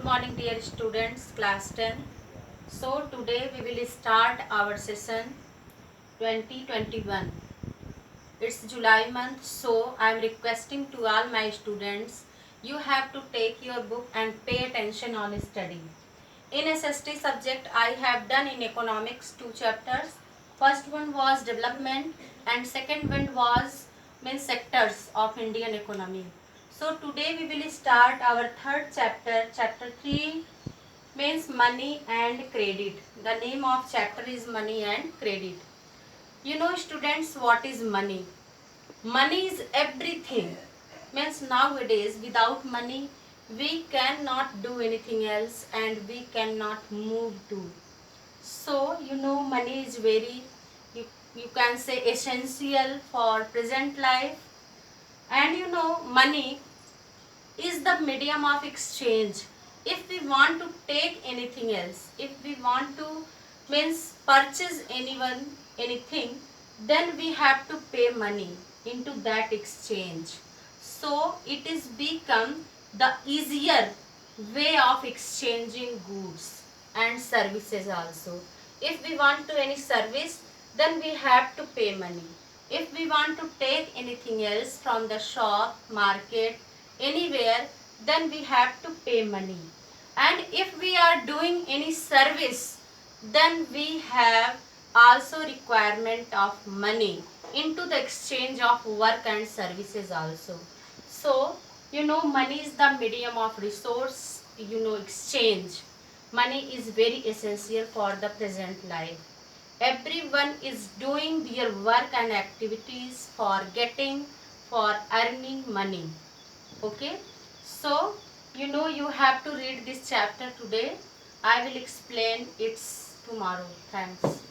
Good morning dear students, class 10. So today we will start our session 2021. It's July month, so I am requesting to all my students, you have to take your book and pay attention on study. In SST subject I have done in economics 2 chapters. First one was development and second one was main sectors of Indian economy. So today we will start our third chapter, chapter 3 means money and credit. The name of chapter is money and credit. You know students, what is money? Money is everything. Means nowadays without money we cannot do anything else and we cannot move too. So you know money is very, you can say essential for present life. And you know money is the medium of exchange. If we want to take anything else, if we want to means purchase anyone anything, then we have to pay money into that exchange. So it is become the easier way of exchanging goods and services also. If we want to any service, then we have to pay money. If we want to take anything else from the shop, market, anywhere, then we have to pay money. And if we are doing any service, then we have also requirement of money into the exchange of work and services also. So you know money is the medium of resource, you know, exchange. Money is very essential for the present life. Everyone is doing their work and activities for getting, for earning money. Okay, so you know you have to read this chapter today. I will explain it tomorrow. Thanks.